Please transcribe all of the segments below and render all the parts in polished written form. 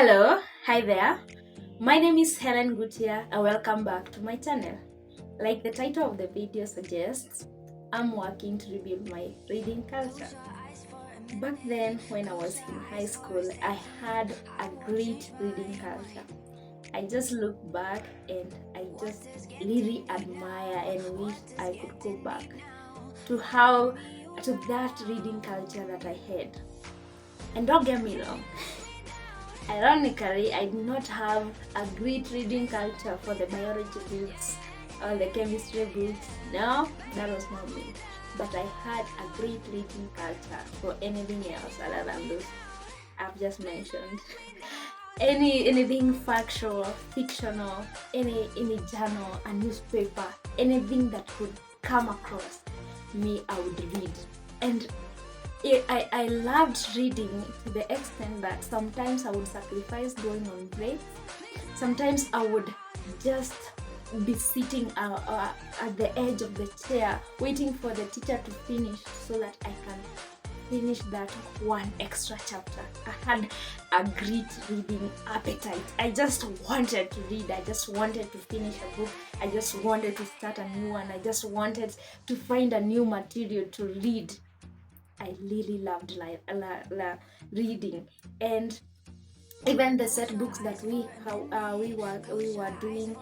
Hello, hi there. My name is Helen Gutia and welcome back to my channel. Like the title of the video suggests, I'm working to rebuild my reading culture. Back then, when I was in high school, I had a great reading culture. I just look back and I just really admire and wish I could go back to that reading culture that I had. And don't get me wrong, ironically, I did not have a great reading culture for the biology books or the chemistry books. No, that was not me. But I had a great reading culture for anything else other than those I've just mentioned. Anything factual, fictional, any journal, a newspaper, anything that could come across me, I would read. And I loved reading to the extent that sometimes I would sacrifice going on breaks. Sometimes I would just be sitting at the edge of the chair waiting for the teacher to finish so that I can finish that one extra chapter. I had a great reading appetite. I just wanted to read. I just wanted to finish a book. I just wanted to start a new one. I just wanted to find a new material to read. I really loved reading, and even the set books that we were doing,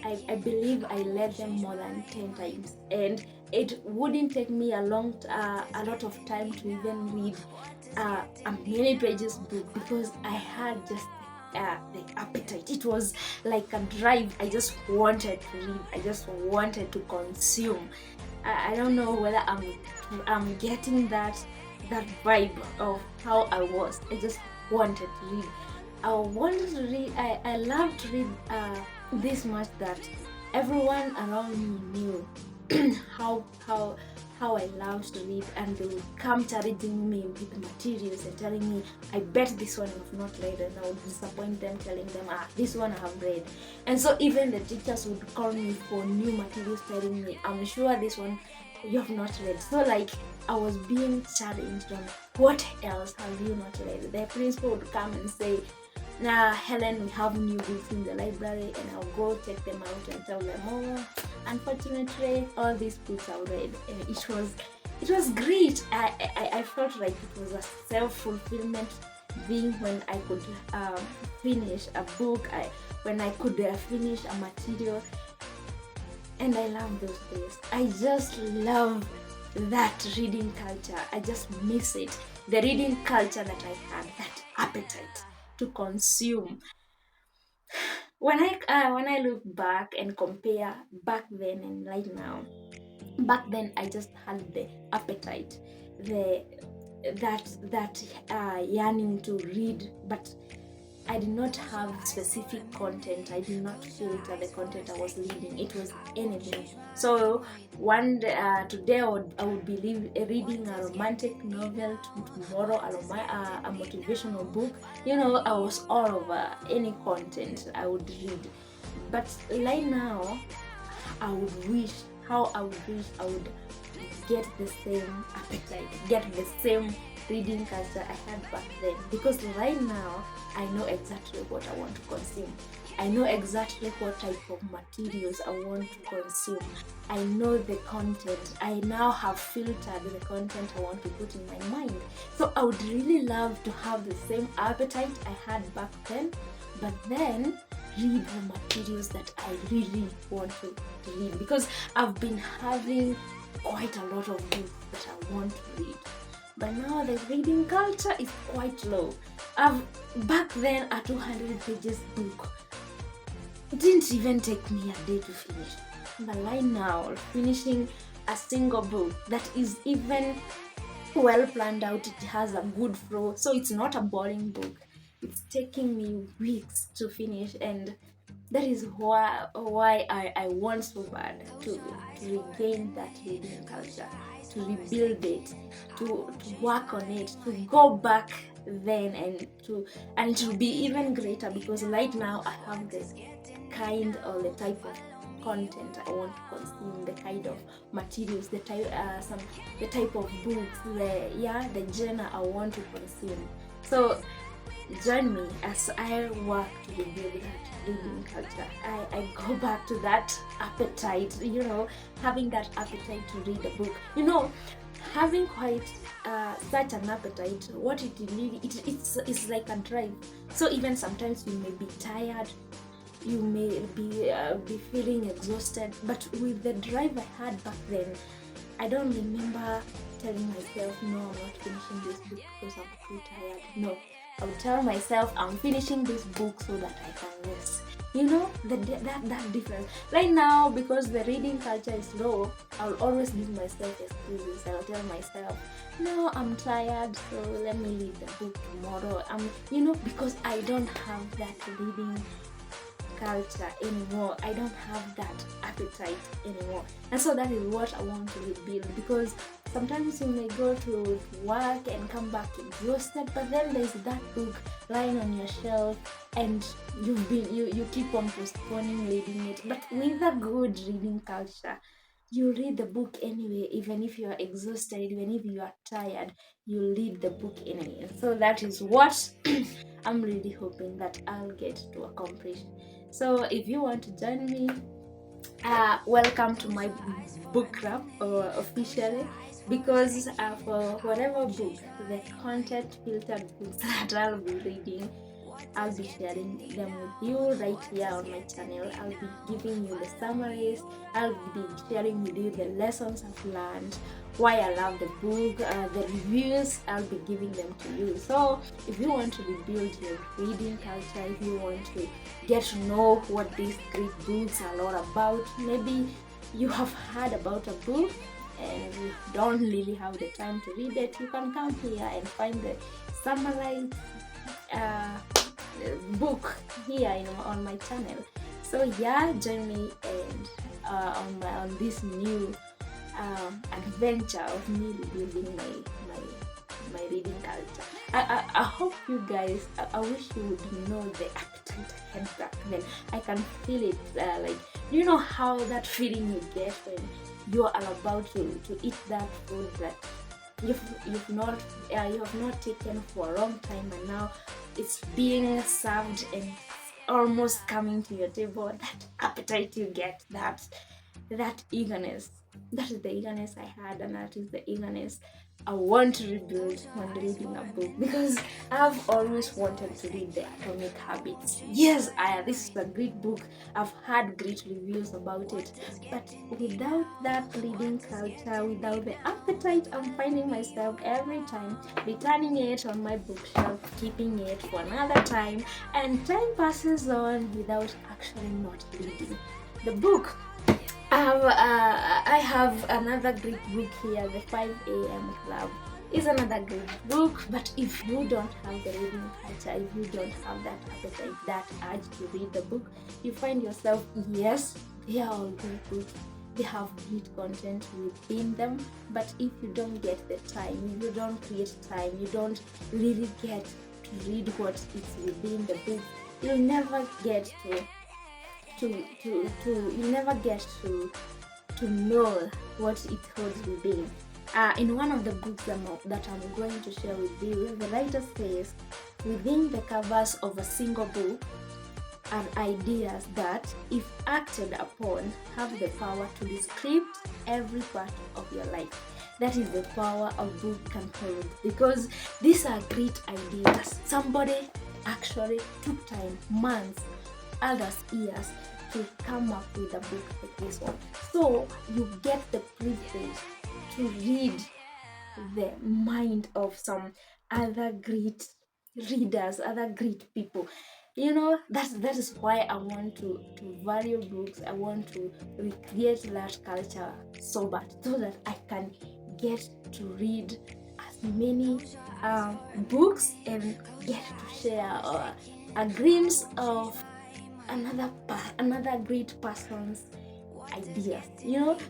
I believe I read them more than 10 times, and it wouldn't take me a lot of time to even read a many pages book because I had just the appetite. It was like a drive. I just wanted to read. I just wanted to consume. I don't know whether I'm getting that vibe of how I was. I just wanted to read. I wanted to read. I loved to read this much that everyone around me knew how I loved to read, and they would come challenging me with materials and telling me, I bet this one I've not read, and I would disappoint them, telling them, this one I have read. And so even the teachers would call me for new materials, telling me, I'm sure this one you have not read. So like I was being challenged on what else have you not read. The principal would come and say, Helen, we have new books in the library, and I'll go take them out and tell them, unfortunately all these books are read. And it was great. I felt like it was a self-fulfillment thing when I could finish a book, when I could finish a material. And I love those days. I just love that reading culture. I just miss it. The reading culture that I had, that appetite to consume. When I look back and compare back then and right now, back then I just had the appetite, that yearning to read, but I did not have specific content. I did not filter the content I was reading. It was anything. So one day, today I would be reading a romantic novel. Tomorrow a motivational book. I was all over any content I would read. But right now, I would wish I would get the same appetite, get the same reading culture I had back then, because right now I know exactly what I want to consume. I know exactly what type of materials I want to consume. I know the content. I now have filtered the content I want to put in my mind. So I would really love to have the same appetite I had back then, but then read the materials that I really want to read, because I've been having quite a lot of books that I want to read. But now the reading culture is quite low. Back then, a 200 pages book, it didn't even take me a day to finish. But right now, finishing a single book that is even well planned out, it has a good flow, so it's not a boring book. It's taking me weeks to finish, and that is why I want so bad to regain that reading culture, to rebuild it, to work on it, to go back then, and it will be even greater, because right now I have this kind or the type of content I want to consume, the kind of materials, the type of books, the genre I want to consume. So join me as I work to rebuild that reading culture. I go back to that appetite, having that appetite to read a book. Having quite such an appetite, what it really, it's like a drive. So even sometimes you may be tired, you may be feeling exhausted, but with the drive I had back then, I don't remember telling myself, no, I'm not finishing this book because I'm too tired. No, I would tell myself, I'm finishing this book so that I can rest. That difference. Right now, because the reading culture is low, I'll always give myself excuses. I'll tell myself, no, I'm tired, so let me read the book tomorrow. Because I don't have that reading culture anymore. I don't have that appetite anymore, and so that is what I want to rebuild. Because sometimes you may go to work and come back exhausted, but then there's that book lying on your shelf and you keep on postponing reading it. But with a good reading culture, you read the book anyway, even if you are exhausted, even if you are tired, you read the book anyway. And so that is what I'm really hoping that I'll get to accomplish. So if you want to join me, welcome to my book club officially, because for whatever book, the content filtered books that I'll be reading, I'll be sharing them with you right here on my channel. I'll be giving you the summaries, I'll be sharing with you the lessons I've learned, why I love the book, the reviews, I'll be giving them to you. So if you want to rebuild your reading culture, if you want to get to know what these great books are all about, maybe you have heard about a book and you don't really have the time to read it, you can come here and find the summarized book here on my channel. So yeah, join me and on this new adventure of me rebuilding my reading culture. I hope you guys, I wish you would know the appetite I had back then. I can feel it, like, you know how that feeling you get when you are about to eat that food that you have not taken for a long time, and now it's being served and almost coming to your table. That appetite you get, that eagerness, that is the eagerness I had, and that is the eagerness I want to rebuild when reading a book, because I've always wanted to read The Atomic Habits. Yes, this is a great book. I've had great reviews about it, but without that reading culture, without the appetite, I'm finding myself every time returning it on my bookshelf, keeping it for another time, and time passes on without actually not reading the book. I have another great book here, The 5 a.m. Club. Is another great book, but if you don't have the reading culture, if you don't have that appetite, that urge to read the book, you find yourself, yes, they are all great books, they have great content within them, but if you don't get the time, if you don't create time, you don't really get to read what is within the book, you'll never get you never get to know what it holds within. In one of the books that I'm going to share with you, the writer says, within the covers of a single book are ideas that, if acted upon, have the power to rescript every part of your life. That is the power a book can hold, because these are great ideas. Somebody actually took time, months, others years, to come up with a book like this one. So you get the privilege to read the mind of some other great readers, other great people. That is why I want to value books. I want to recreate that culture so that I can get to read as many books and get to share a glimpse of another great person's ideas,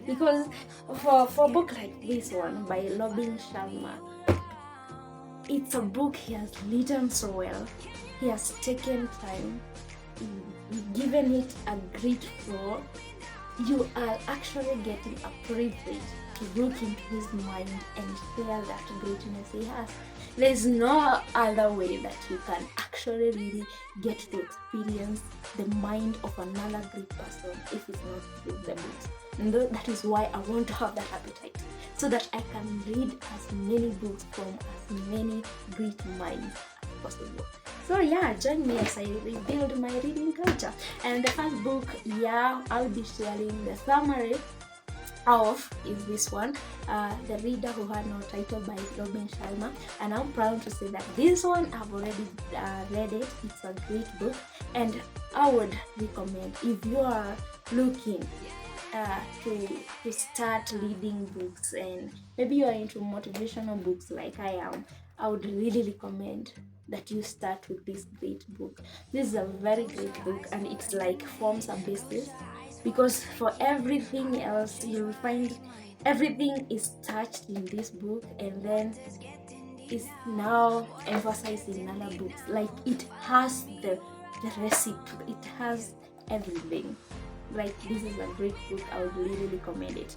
because for a book like this one by Robin Sharma, it's a book he has written so well. He has taken time, given it a great flow. You are actually getting a privilege to look into his mind and share that greatness he has. There's no other way that you can actually really get to experience the mind of another great person if it's not through the books. And that is why I want to have that appetite, so that I can read as many books from as many great minds as possible. So yeah, join me as I rebuild my reading culture. And the first book, yeah, I'll be sharing the summary of is this one, The Reader Who Had No Title by Robin Sharma. And I'm proud to say that this one I've already read it. It's a great book, and I would recommend if you are looking to start reading books, and maybe you are into motivational books like I am, I would really recommend that you start with this great book. This is a very great book, and it's like forms a basis, because for everything else you'll find everything is touched in this book, and then is now emphasized in other books. Like it has the recipe, it has everything. Like this is a great book. I would really recommend it.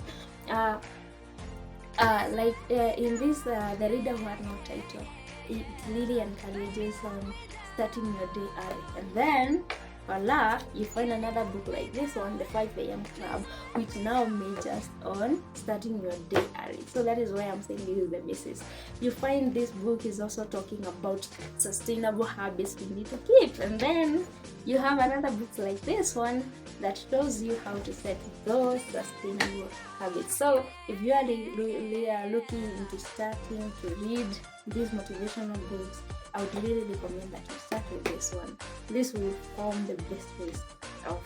In this, The Reader Who Had No Title, it really encourages on starting your day early, and then voila, you find another book like this one, The 5 a.m. Club, which now majors on starting your day early. So that is why I'm saying this is the basis. You find this book is also talking about sustainable habits we need to keep, and then you have another book like this one that shows you how to set those sustainable habits. So if you are looking into starting to read these motivational books, I would really recommend that you start with this one. This will form the basis of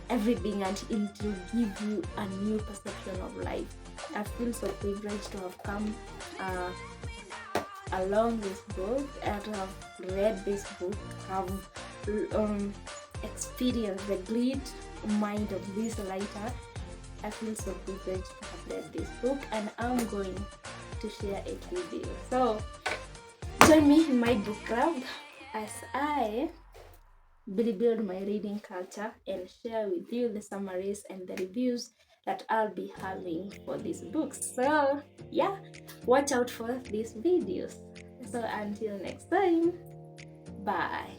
everything, and it will give you a new perception of life. I feel so privileged to have come along this book and to have read this book, have experienced the great mind of this writer. I feel so privileged to have read this book, and I'm going to share it with you. So join me in my book club as I rebuild my reading culture and share with you the summaries and the reviews that I'll be having for these books. So yeah, watch out for these videos. So until next time, bye.